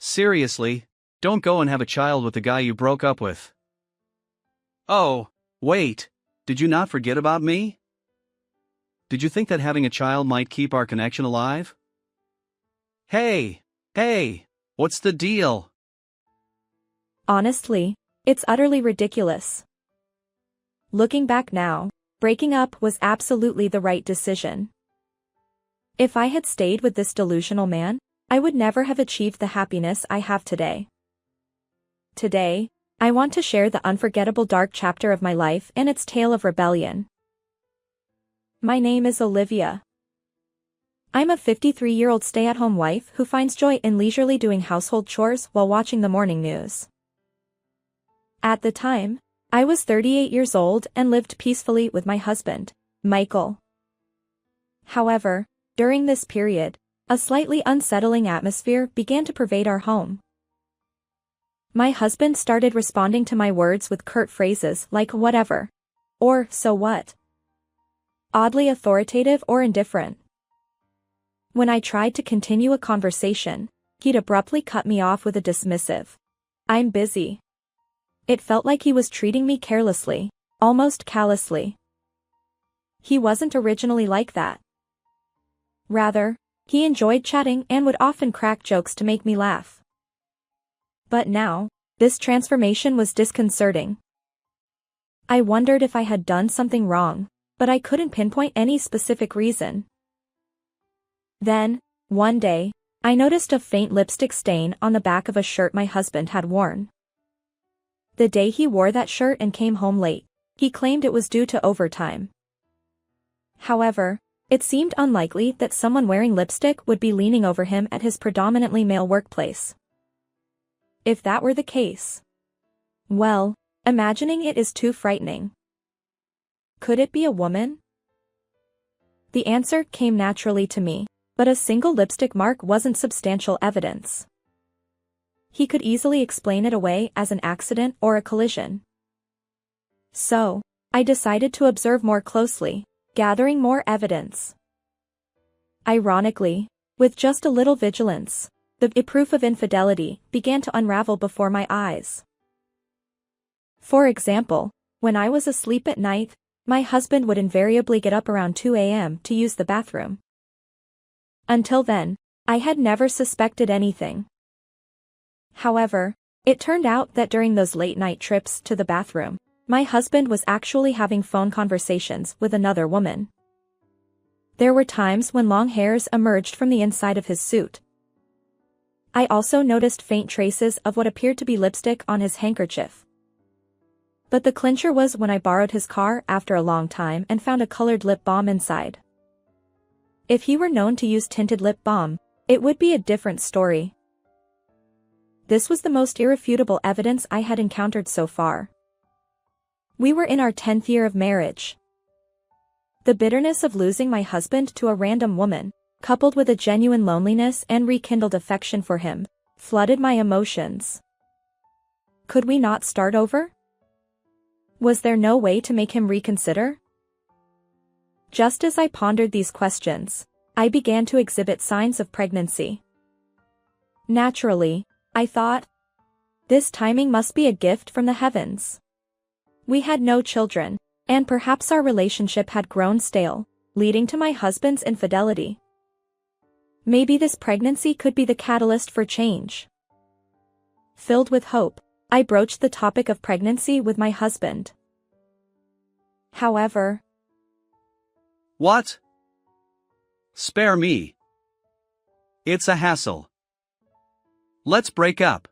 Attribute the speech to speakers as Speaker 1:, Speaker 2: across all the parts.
Speaker 1: Seriously, don't go and have a child with the guy you broke up with. Oh, wait, did you not forget about me? Did you think that having a child might keep our connection alive? Hey, what's the deal?
Speaker 2: Honestly, it's utterly ridiculous. Looking back now, breaking up was absolutely the right decision. If I had stayed with this delusional man, I would never have achieved the happiness I have today. Today, I want to share the unforgettable dark chapter of my life and its tale of rebellion. My name is Olivia. I'm a 53-year-old stay-at-home wife who finds joy in leisurely doing household chores while watching the morning news. At the time, I was 38 years old and lived peacefully with my husband, Michael. However, during this period, a slightly unsettling atmosphere began to pervade our home. My husband started responding to my words with curt phrases like whatever, or so what. Oddly authoritative or indifferent. When I tried to continue a conversation, he'd abruptly cut me off with a dismissive, "I'm busy." It felt like he was treating me carelessly, almost callously. He wasn't originally like that. Rather, he enjoyed chatting and would often crack jokes to make me laugh. But now, this transformation was disconcerting. I wondered if I had done something wrong, but I couldn't pinpoint any specific reason. Then, one day, I noticed a faint lipstick stain on the back of a shirt my husband had worn. The day he wore that shirt and came home late, he claimed it was due to overtime. However, it seemed unlikely that someone wearing lipstick would be leaning over him at his predominantly male workplace. If that were the case, well, imagining it is too frightening. Could it be a woman? The answer came naturally to me, but a single lipstick mark wasn't substantial evidence. He could easily explain it away as an accident or a collision. So, I decided to observe more closely, gathering more evidence. Ironically, with just a little vigilance, the proof of infidelity began to unravel before my eyes. For example, when I was asleep at night, my husband would invariably get up around 2 a.m. to use the bathroom. Until then, I had never suspected anything. However, it turned out that during those late-night trips to the bathroom, my husband was actually having phone conversations with another woman. There were times when long hairs emerged from the inside of his suit. I also noticed faint traces of what appeared to be lipstick on his handkerchief. But the clincher was when I borrowed his car after a long time and found a colored lip balm inside. If he were known to use tinted lip balm, it would be a different story. This was the most irrefutable evidence I had encountered so far. We were in our 10th year of marriage. The bitterness of losing my husband to a random woman, coupled with a genuine loneliness and rekindled affection for him, flooded my emotions. Could we not start over? Was there no way to make him reconsider? Just as I pondered these questions, I began to exhibit signs of pregnancy. Naturally, I thought, this timing must be a gift from the heavens. We had no children, and perhaps our relationship had grown stale, leading to my husband's infidelity. Maybe this pregnancy could be the catalyst for change. Filled with hope, I broached the topic of pregnancy with my husband. However,
Speaker 1: What? Spare me. It's a hassle. Let's break up.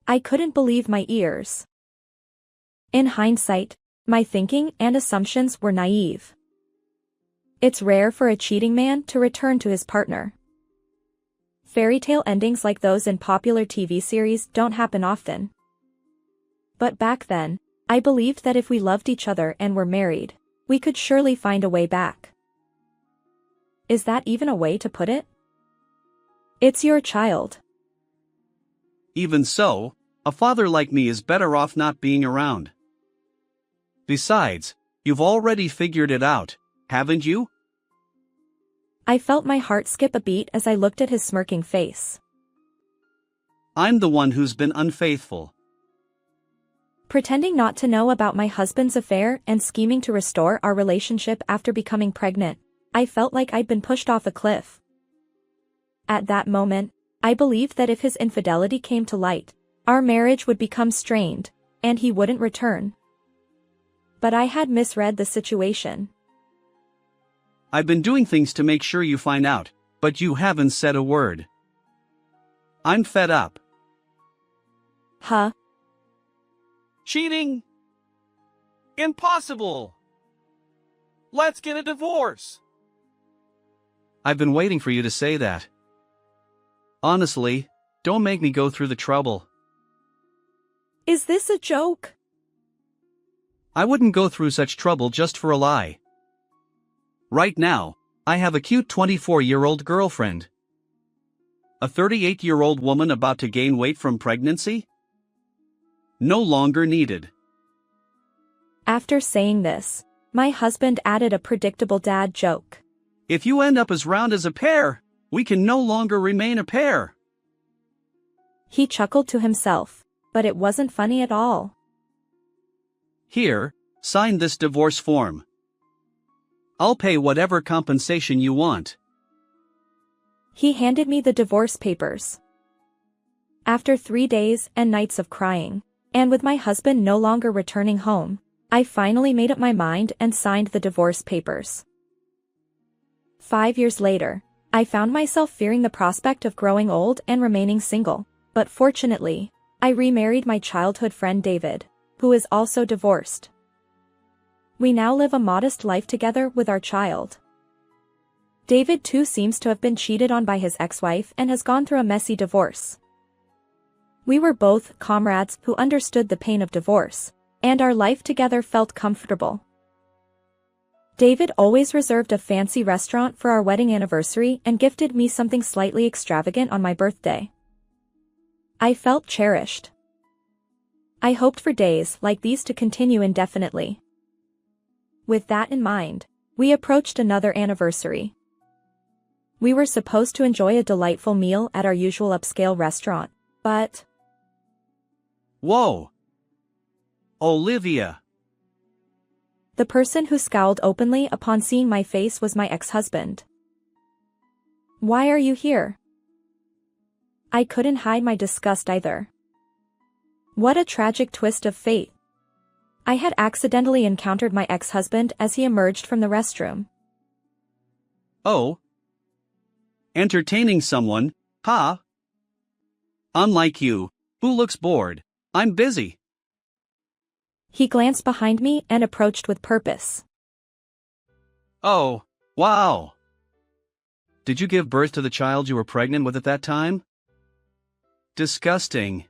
Speaker 2: I couldn't believe my ears. In hindsight, my thinking and assumptions were naive. It's rare for a cheating man to return to his partner. Fairy tale endings like those in popular TV series don't happen often. But back then, I believed that if we loved each other and were married, we could surely find a way back. Is that even a way to put it? It's your child.
Speaker 1: Even so, a father like me is better off not being around. Besides, you've already figured it out, haven't you?
Speaker 2: I felt my heart skip a beat as I looked at his smirking face.
Speaker 1: I'm the one who's been unfaithful.
Speaker 2: Pretending not to know about my husband's affair and scheming to restore our relationship after becoming pregnant, I felt like I'd been pushed off a cliff. At that moment, I believed that if his infidelity came to light, our marriage would become strained, and he wouldn't return. But I had misread the situation.
Speaker 1: I've been doing things to make sure you find out, but you haven't said a word. I'm fed up.
Speaker 2: Huh?
Speaker 3: Cheating? Impossible! Let's get a divorce!
Speaker 1: I've been waiting for you to say that. Honestly, don't make me go through the trouble.
Speaker 2: Is this a joke?
Speaker 1: I wouldn't go through such trouble just for a lie. Right now, I have a cute 24-year-old girlfriend. A 38-year-old woman about to gain weight from pregnancy? No longer needed.
Speaker 2: After saying this, my husband added a predictable dad joke.
Speaker 1: If you end up as round as a pear, we can no longer remain a pair.
Speaker 2: He chuckled to himself, but it wasn't funny at all.
Speaker 1: Here, sign this divorce form. I'll pay whatever compensation you want.
Speaker 2: He handed me the divorce papers. After 3 days and nights of crying, and with my husband no longer returning home, I finally made up my mind and signed the divorce papers. 5 years later, I found myself fearing the prospect of growing old and remaining single, but fortunately, I remarried my childhood friend David, who is also divorced. We now live a modest life together with our child. David too seems to have been cheated on by his ex-wife and has gone through a messy divorce. We were both comrades who understood the pain of divorce, and our life together felt comfortable. David always reserved a fancy restaurant for our wedding anniversary and gifted me something slightly extravagant on my birthday. I felt cherished. I hoped for days like these to continue indefinitely. With that in mind, we approached another anniversary. We were supposed to enjoy a delightful meal at our usual upscale restaurant, but...
Speaker 1: Whoa! Olivia!
Speaker 2: The person who scowled openly upon seeing my face was my ex-husband. Why are you here? I couldn't hide my disgust either. What a tragic twist of fate. I had accidentally encountered my ex-husband as he emerged from the restroom.
Speaker 1: Oh. Entertaining someone, huh? Unlike you, who looks bored, I'm busy.
Speaker 2: He glanced behind me and approached with purpose.
Speaker 1: Oh, wow. Did you give birth to the child you were pregnant with at that time? Disgusting.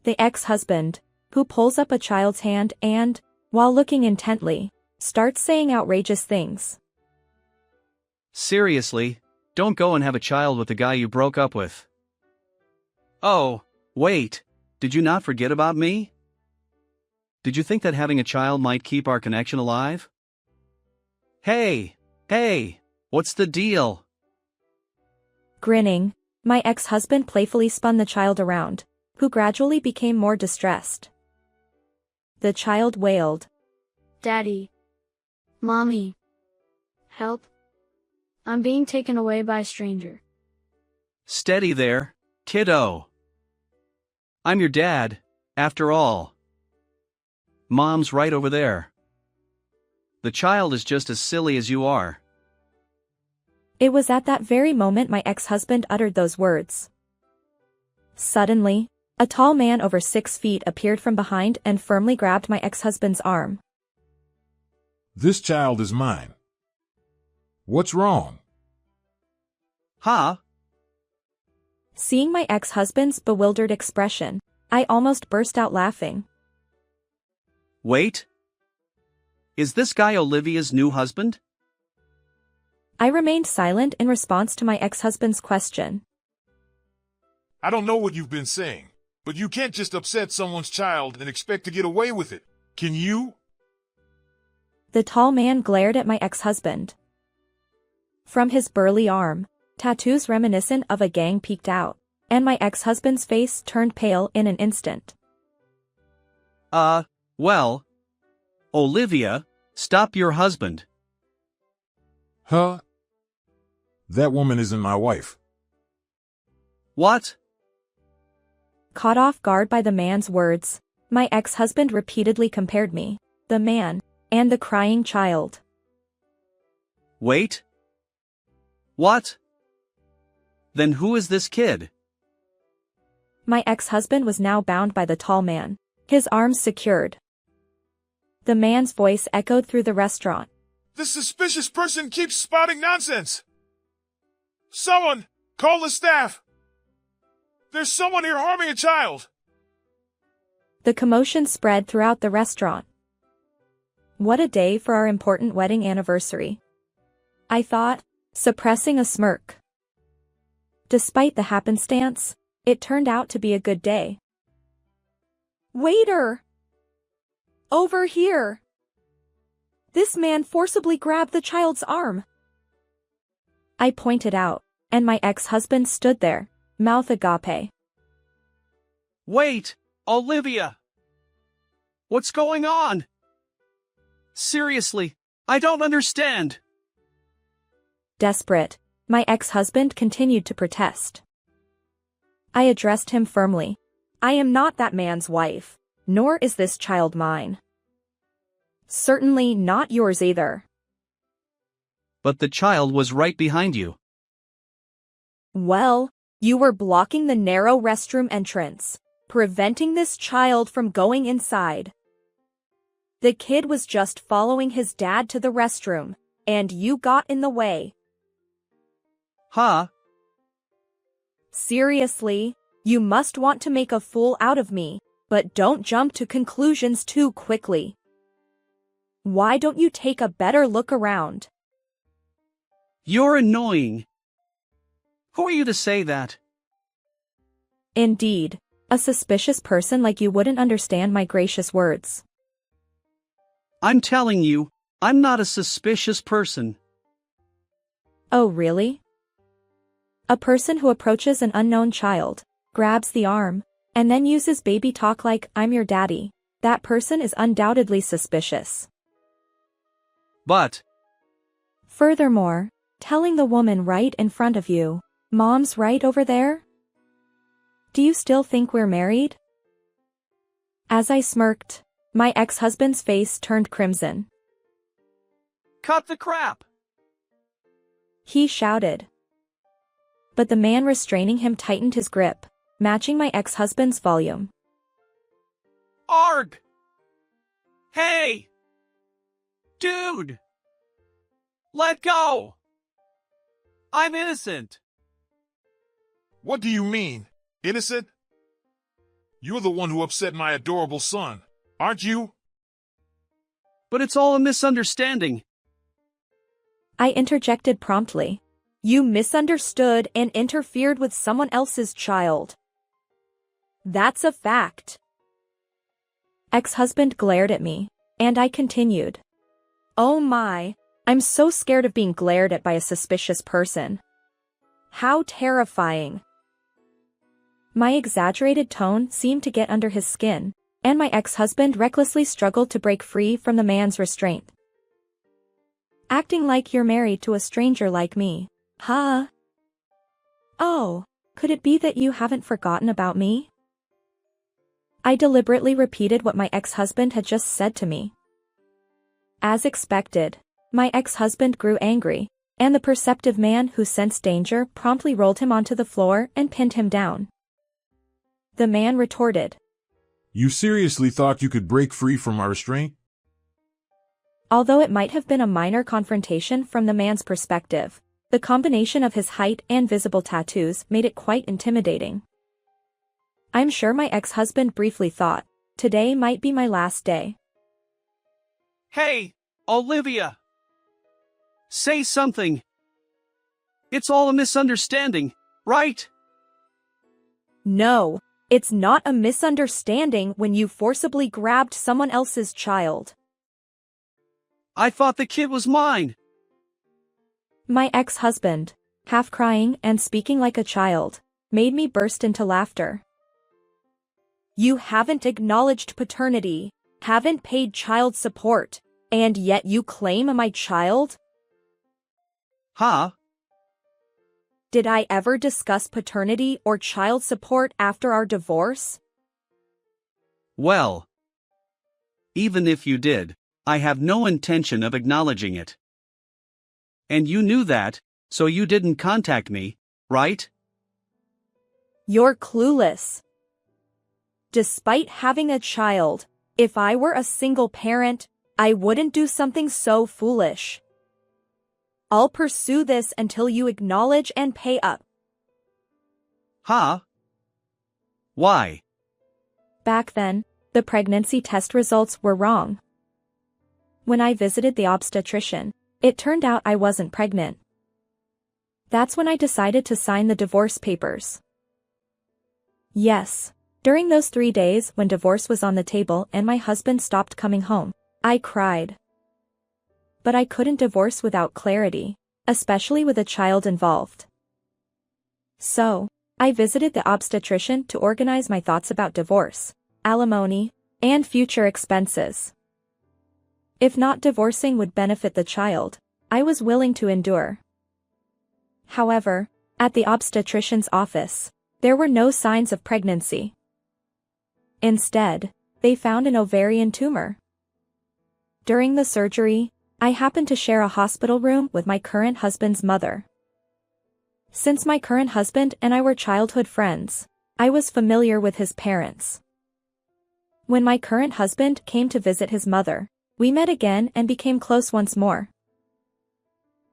Speaker 2: The ex-husband, who pulls up a child's hand and, while looking intently, starts saying outrageous things.
Speaker 1: Seriously, don't go and have a child with the guy you broke up with. Oh, wait, did you not forget about me? Did you think that having a child might keep our connection alive? Hey, what's the deal?
Speaker 2: Grinning, my ex-husband playfully spun the child around, who gradually became more distressed. The child wailed.
Speaker 4: Daddy. Mommy. Help. I'm being taken away by a stranger.
Speaker 1: Steady there, kiddo. I'm your dad, after all. Mom's right over there. The child is just as silly as you are.
Speaker 2: It was at that very moment my ex-husband uttered those words. Suddenly, a tall man over 6 feet appeared from behind and firmly grabbed my ex-husband's arm.
Speaker 5: This child is mine. What's wrong?
Speaker 1: Huh?
Speaker 2: Seeing my ex-husband's bewildered expression, I almost burst out laughing.
Speaker 1: Wait. Is this guy Olivia's new husband?
Speaker 2: I remained silent in response to my ex-husband's question.
Speaker 5: I don't know what you've been saying, but you can't just upset someone's child and expect to get away with it. Can you?
Speaker 2: The tall man glared at my ex-husband. From his burly arm, tattoos reminiscent of a gang peeked out. and my ex-husband's face turned pale in an instant.
Speaker 1: Well, Olivia, stop your husband.
Speaker 5: Huh? That woman isn't my wife.
Speaker 1: What?
Speaker 2: Caught off guard by the man's words, my ex-husband repeatedly compared me, the man, and the crying child.
Speaker 1: Wait. What? Then who is this kid?
Speaker 2: My ex-husband was now bound by the tall man, his arms secured. The man's voice echoed through the restaurant.
Speaker 5: This suspicious person keeps spouting nonsense. Someone, call the staff. There's someone here harming a child.
Speaker 2: The commotion spread throughout the restaurant. What a day for our important wedding anniversary, I thought, suppressing a smirk. Despite the happenstance, it turned out to be a good day. Waiter! Over here! This man forcibly grabbed the child's arm. I pointed out, and my ex-husband stood there, mouth agape.
Speaker 3: Wait, Olivia! What's going on? Seriously, I don't understand.
Speaker 2: Desperate, my ex-husband continued to protest. I addressed him firmly. I am not that man's wife, nor is this child mine. Certainly not yours either.
Speaker 1: But the child was right behind you.
Speaker 2: Well, you were blocking the narrow restroom entrance, preventing this child from going inside. The kid was just following his dad to the restroom, and you got in the way.
Speaker 1: Huh?
Speaker 2: Seriously, you must want to make a fool out of me, but don't jump to conclusions too quickly. Why don't you take a better look around?
Speaker 1: You're annoying. Who are you to say that?
Speaker 2: Indeed, a suspicious person like you wouldn't understand my gracious words.
Speaker 1: I'm telling you, I'm not a suspicious person.
Speaker 2: Oh really? A person who approaches an unknown child, grabs the arm, and then uses baby talk like, "I'm your daddy," that person is undoubtedly suspicious.
Speaker 1: But
Speaker 2: Furthermore, telling the woman right in front of you, "Mom's right over there?" Do you still think we're married? As I smirked, my ex-husband's face turned crimson.
Speaker 3: Cut the crap!
Speaker 2: He shouted. But the man restraining him tightened his grip, matching my ex-husband's volume.
Speaker 3: Arg! Hey! Dude! Let go! I'm innocent!
Speaker 5: What do you mean, innocent? You're the one who upset my adorable son, aren't you?
Speaker 1: But it's all a misunderstanding.
Speaker 2: I interjected promptly. You misunderstood and interfered with someone else's child. That's a fact. Ex-husband glared at me, and I continued. Oh my, I'm so scared of being glared at by a suspicious person. How terrifying. My exaggerated tone seemed to get under his skin, and my ex-husband recklessly struggled to break free from the man's restraint. Acting like you're married to a stranger like me, huh? Oh, could it be that you haven't forgotten about me? I deliberately repeated what my ex-husband had just said to me. As expected, my ex-husband grew angry, and the perceptive man who sensed danger promptly rolled him onto the floor and pinned him down. The man retorted.
Speaker 5: You seriously thought you could break free from our restraint?
Speaker 2: Although it might have been a minor confrontation from the man's perspective, the combination of his height and visible tattoos made it quite intimidating. I'm sure my ex-husband briefly thought, today might be my last day.
Speaker 3: Hey, Olivia!
Speaker 1: Say something. It's all a misunderstanding, right?
Speaker 2: No, it's not a misunderstanding when you forcibly grabbed someone else's child.
Speaker 1: I thought the kid was mine.
Speaker 2: My ex-husband, half crying and speaking like a child, made me burst into laughter. You haven't acknowledged paternity, haven't paid child support, and yet you claim my child?
Speaker 1: Huh?
Speaker 2: Did I ever discuss paternity or child support after our divorce?
Speaker 1: Well, even if you did, I have no intention of acknowledging it. And you knew that, so you didn't contact me, right?
Speaker 2: You're clueless. Despite having a child, if I were a single parent, I wouldn't do something so foolish. I'll pursue this until you acknowledge and pay up.
Speaker 1: Huh? Why?
Speaker 2: Back then, the pregnancy test results were wrong. When I visited the obstetrician, it turned out I wasn't pregnant. That's when I decided to sign the divorce papers. Yes, during those 3 days when divorce was on the table and my husband stopped coming home, I cried. But I couldn't divorce without clarity, especially with a child involved. So, I visited the obstetrician to organize my thoughts about divorce, alimony, and future expenses. If not divorcing would benefit the child, I was willing to endure. However, at the obstetrician's office, there were no signs of pregnancy. Instead, they found an ovarian tumor. During the surgery, I happened to share a hospital room with my current husband's mother. Since my current husband and I were childhood friends, I was familiar with his parents. When my current husband came to visit his mother, we met again and became close once more.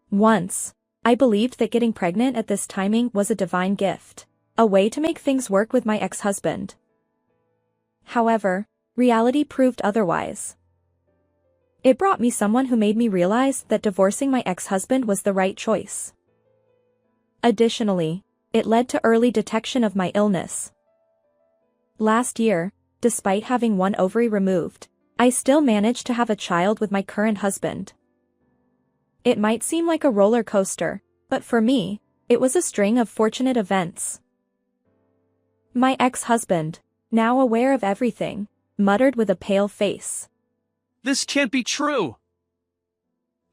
Speaker 2: Once, I believed that getting pregnant at this timing was a divine gift, a way to make things work with my ex-husband. However, reality proved otherwise. It brought me someone who made me realize that divorcing my ex-husband was the right choice. Additionally, it led to early detection of my illness. Last year, despite having one ovary removed, I still managed to have a child with my current husband. It might seem like a roller coaster, but for me, it was a string of fortunate events. My ex-husband, now aware of everything, muttered with a pale face.
Speaker 1: This can't be true.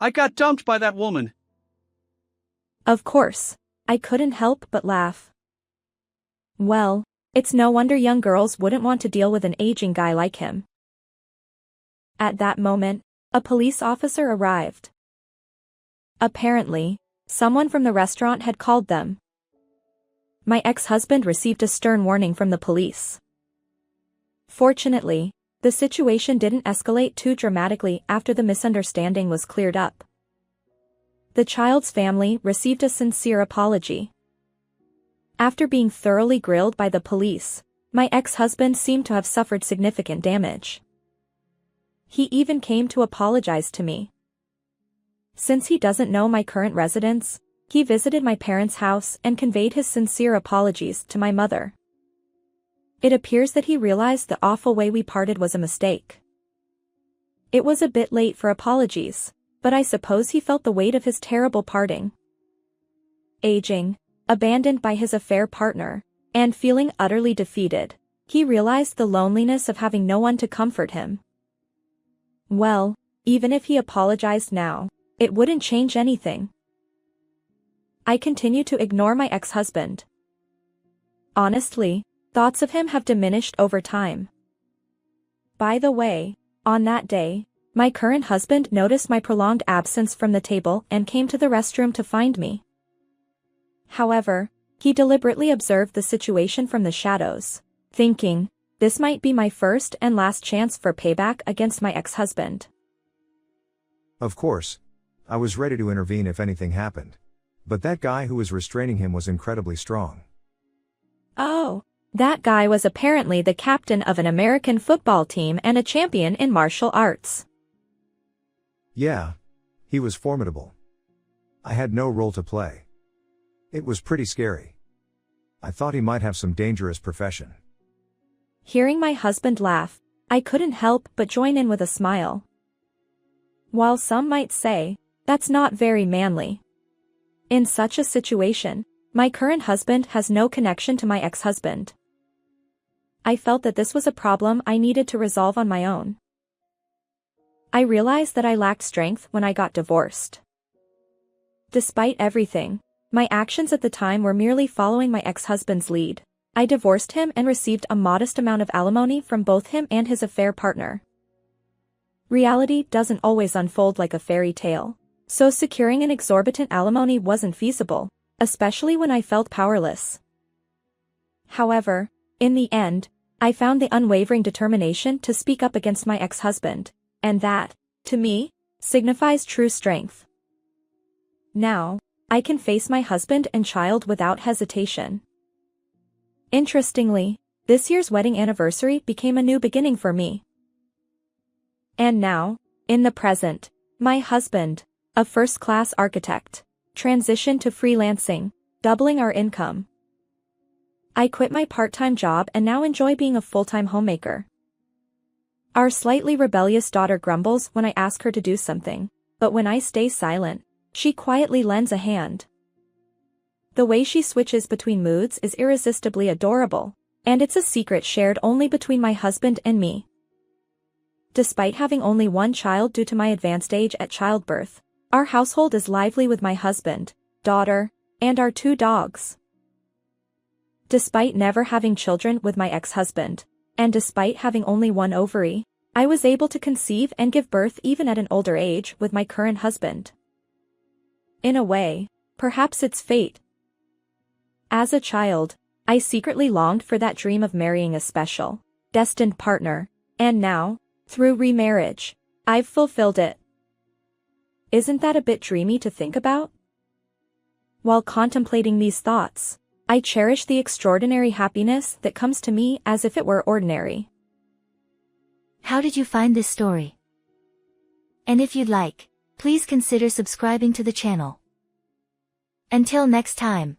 Speaker 1: I got dumped by that woman.
Speaker 2: Of course, I couldn't help but laugh. Well, it's no wonder young girls wouldn't want to deal with an aging guy like him. At that moment, a police officer arrived. Apparently, someone from the restaurant had called them. My ex-husband received a stern warning from the police. Fortunately, the situation didn't escalate too dramatically after the misunderstanding was cleared up. The child's family received a sincere apology. After being thoroughly grilled by the police, my ex-husband seemed to have suffered significant damage. He even came to apologize to me. Since he doesn't know my current residence, he visited my parents' house and conveyed his sincere apologies to my mother. It appears that he realized the awful way we parted was a mistake. It was a bit late for apologies, but I suppose he felt the weight of his terrible parting. Aging, abandoned by his affair partner, and feeling utterly defeated, he realized the loneliness of having no one to comfort him. Well, even if he apologized now, it wouldn't change anything. I continue to ignore my ex-husband. Honestly, thoughts of him have diminished over time. By the way, on that day, my current husband noticed my prolonged absence from the table and came to the restroom to find me. However, he deliberately observed the situation from the shadows, thinking, this might be my first and last chance for payback against my ex-husband.
Speaker 6: Of course, I was ready to intervene if anything happened. But that guy who was restraining him was incredibly strong.
Speaker 2: Oh. That guy was apparently the captain of an American football team and a champion in martial arts.
Speaker 6: Yeah. He was formidable. I had no role to play. It was pretty scary. I thought he might have some dangerous profession.
Speaker 2: Hearing my husband laugh, I couldn't help but join in with a smile. While some might say, that's not very manly. In such a situation, My current husband has no connection to my ex-husband. I felt that this was a problem I needed to resolve on my own. I realized that I lacked strength when I got divorced. Despite everything, my actions at the time were merely following my ex-husband's lead. I divorced him and received a modest amount of alimony from both him and his affair partner. Reality doesn't always unfold like a fairy tale, so securing an exorbitant alimony wasn't feasible, especially when I felt powerless. However, in the end, I found the unwavering determination to speak up against my ex-husband, and that, to me, signifies true strength. Now, I can face my husband and child without hesitation. Interestingly, this year's wedding anniversary became a new beginning for me. And now, in the present, my husband, a first-class architect, transitioned to freelancing, doubling our income. I quit my part-time job and now enjoy being a full-time homemaker. Our slightly rebellious daughter grumbles when I ask her to do something, but when I stay silent, she quietly lends a hand. The way she switches between moods is irresistibly adorable, and it's a secret shared only between my husband and me. Despite having only one child due to my advanced age at childbirth, our household is lively with my husband, daughter, and our 2 dogs. Despite never having children with my ex-husband, and despite having only 1 ovary, I was able to conceive and give birth even at an older age with my current husband. In a way, perhaps it's fate. As a child, I secretly longed for that dream of marrying a special, destined partner, and now, through remarriage, I've fulfilled it. Isn't that a bit dreamy to think about? While contemplating these thoughts, I cherish the extraordinary happiness that comes to me as if it were ordinary.
Speaker 7: How did you find this story? And if you'd like, please consider subscribing to the channel. Until next time.